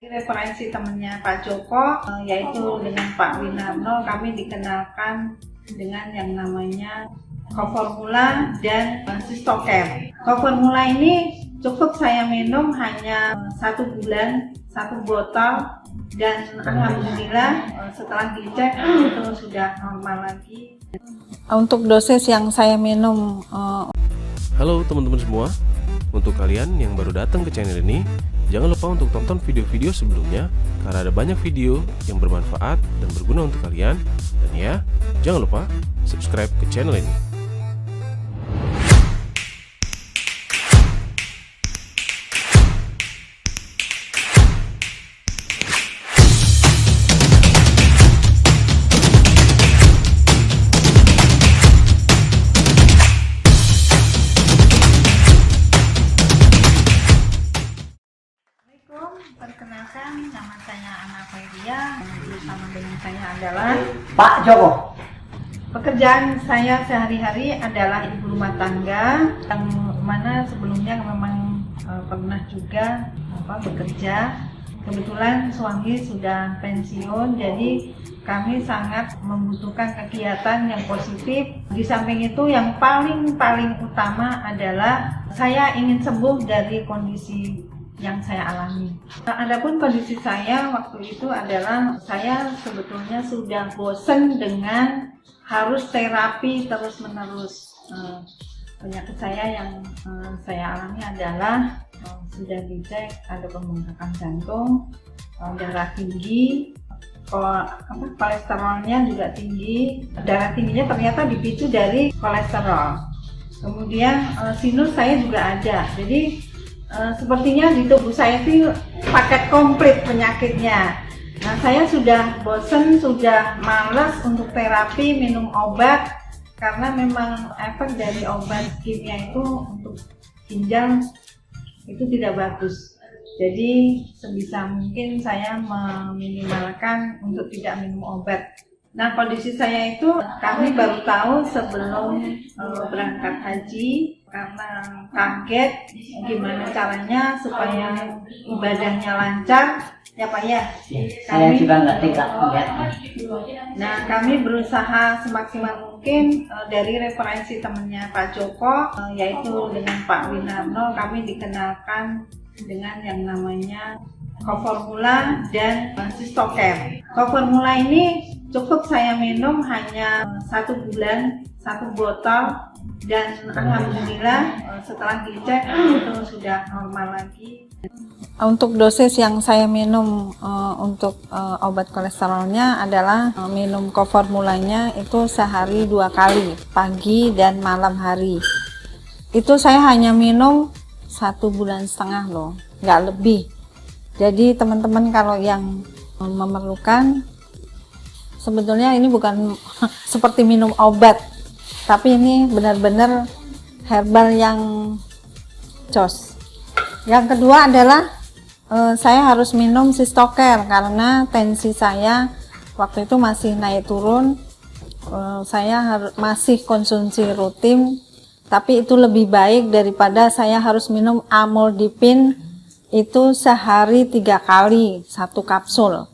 Referensi temannya Pak Joko, yaitu dengan Pak Winarno, kami dikenalkan dengan yang namanya Coformula dan Sistoker. Coformula ini cukup saya minum hanya 1 bulan, 1 botol, dan alhamdulillah setelah dicek itu sudah normal lagi. Untuk dosis yang saya minum. Halo teman-teman semua, untuk kalian yang baru datang ke channel ini, jangan lupa untuk tonton video-video sebelumnya karena ada banyak video yang bermanfaat dan berguna untuk kalian. Dan ya, jangan lupa subscribe ke channel ini. Perkenalkan, nama saya Ana Fairia. Bersama dengan saya adalah Pak Joko. Pekerjaan saya sehari-hari adalah ibu rumah tangga, yang mana sebelumnya memang pernah juga bekerja. Kebetulan suami sudah pensiun, jadi kami sangat membutuhkan kegiatan yang positif. Di samping itu yang paling utama adalah saya ingin sembuh dari kondisi yang saya alami. Adapun kondisi saya waktu itu adalah saya sebetulnya sudah bosan dengan harus terapi terus-menerus. Penyakit saya yang saya alami adalah sudah dicek ada pembengkakan jantung, darah tinggi, kolesterolnya juga tinggi. Darah tingginya ternyata dipicu dari kolesterol. Kemudian sinus saya juga ada. Jadi sepertinya di tubuh saya itu paket komplit penyakitnya. Nah, saya sudah bosen, sudah malas untuk terapi, minum obat, karena memang efek dari obat kimia itu untuk ginjal itu tidak bagus. Jadi sebisa mungkin saya meminimalkan untuk tidak minum obat. Nah, kondisi saya itu kami baru tahu sebelum berangkat haji, karena kaget gimana caranya supaya ibadahnya lancar ya Pak ya. Saya juga nggak tega melihat. Nah, kami berusaha semaksimal mungkin dari referensi temannya Pak Joko, yaitu dengan Pak Winarno, kami dikenalkan dengan yang namanya Coformula dan Sistoker. Coformula ini cukup saya minum hanya 1 bulan, 1 botol, dan alhamdulillah setelah dicek itu sudah normal lagi. Untuk dosis yang saya minum untuk obat kolesterolnya adalah minum Coformulanya itu sehari 2 kali, pagi dan malam hari. Itu saya hanya minum 1,5 bulan loh, nggak lebih. Jadi teman-teman kalau yang memerlukan, sebetulnya ini bukan seperti minum obat, tapi ini benar-benar herbal yang jos. Yang kedua adalah saya harus minum Sistoker karena tensi saya waktu itu masih naik turun. Saya masih konsumsi rutin, tapi itu lebih baik daripada saya harus minum amlodipin itu sehari 3 kali 1 kapsul.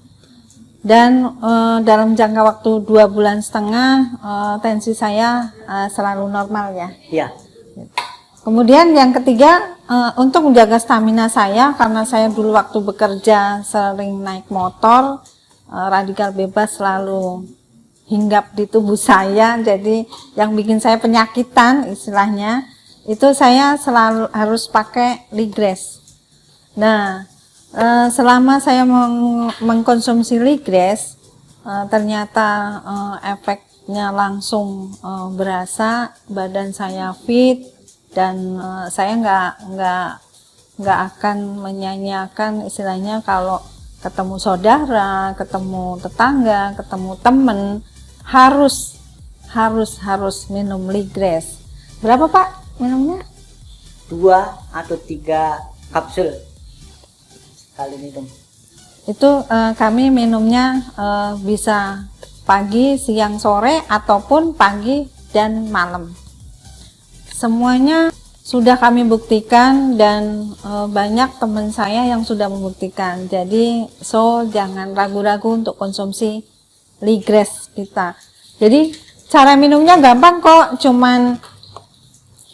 Dan dalam jangka waktu 2,5 bulan tensi saya selalu normal ya. Iya. Kemudian yang ketiga, untuk menjaga stamina saya, karena saya dulu waktu bekerja sering naik motor, radikal bebas selalu hinggap di tubuh saya, jadi yang bikin saya penyakitan istilahnya, itu saya selalu harus pakai Ligres. Nah, selama saya mengkonsumsi Ligres, ternyata efeknya langsung berasa, badan saya fit, dan saya nggak akan menyanyiakan istilahnya kalau ketemu saudara, ketemu tetangga, ketemu temen, harus minum Ligres. Berapa Pak minumnya? 2 atau 3 kapsul sekali minum. Itu kami minumnya bisa pagi, siang, sore, ataupun pagi dan malam. Semuanya sudah kami buktikan dan banyak teman saya yang sudah membuktikan. Jadi jangan ragu-ragu untuk konsumsi Ligress kita. Jadi cara minumnya gampang kok, cuman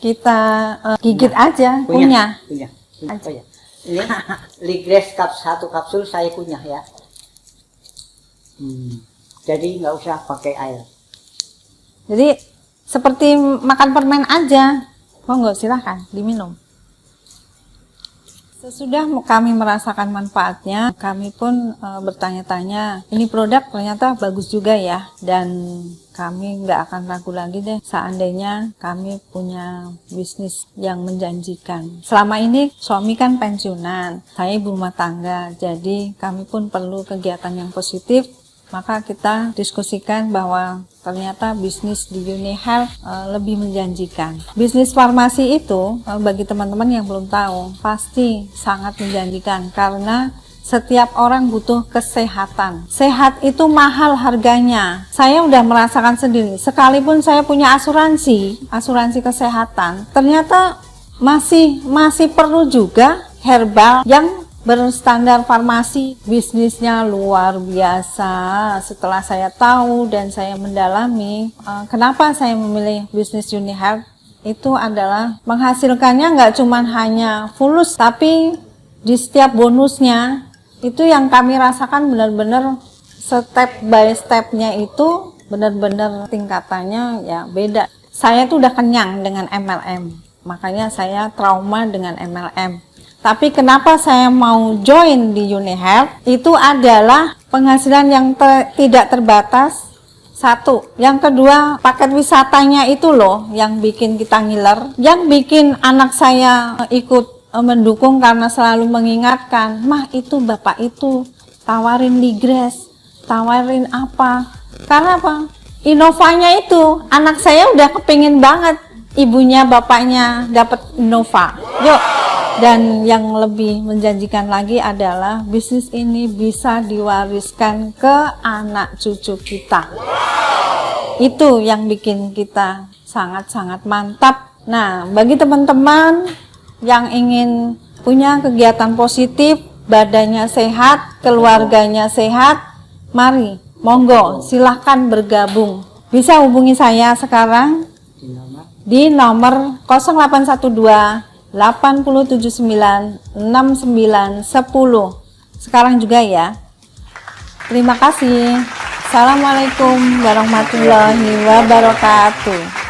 kita gigit aja, kunyah. Oh ya. Ini Ligress 1 kapsul saya kunyah ya. Jadi nggak usah pakai air. Jadi seperti makan permen aja. Monggo silahkan diminum. Sesudah kami merasakan manfaatnya, kami pun bertanya-tanya, ini produk ternyata bagus juga ya, dan kami nggak akan ragu lagi deh seandainya kami punya bisnis yang menjanjikan. Selama ini suami kan pensiunan, saya ibu rumah tangga, jadi kami pun perlu kegiatan yang positif. Maka kita diskusikan bahwa ternyata bisnis di UniHealth lebih menjanjikan. Bisnis farmasi itu bagi teman-teman yang belum tahu pasti sangat menjanjikan karena setiap orang butuh kesehatan. Sehat itu mahal harganya. Saya udah merasakan sendiri. Sekalipun saya punya asuransi kesehatan, ternyata masih perlu juga herbal yang berstandar farmasi. Bisnisnya luar biasa. Setelah saya tahu dan saya mendalami, kenapa saya memilih bisnis UniHealth, itu adalah menghasilkannya nggak cuma hanya fulus, tapi di setiap bonusnya itu yang kami rasakan benar-benar step by stepnya itu benar-benar tingkatannya ya beda. Saya tuh udah kenyang dengan MLM, makanya saya trauma dengan MLM. Tapi kenapa saya mau join di UniHealth? Itu adalah penghasilan yang tidak terbatas. Satu. Yang kedua, paket wisatanya itu loh yang bikin kita ngiler. Yang bikin anak saya ikut mendukung karena selalu mengingatkan, "Mah, itu bapak itu tawarin Ligress, tawarin apa?" Karena apa? Innovanya itu, anak saya udah kepingin banget ibunya, bapaknya dapat Innova. Yuk. Dan yang lebih menjanjikan lagi adalah bisnis ini bisa diwariskan ke anak cucu kita. Itu yang bikin kita sangat-sangat mantap. Nah, bagi teman-teman yang ingin punya kegiatan positif, badannya sehat, keluarganya sehat, mari, monggo, silahkan bergabung. Bisa hubungi saya sekarang di nomor 0812 879 69 10. Sekarang juga ya. Terima kasih. Assalamualaikum warahmatullahi wabarakatuh.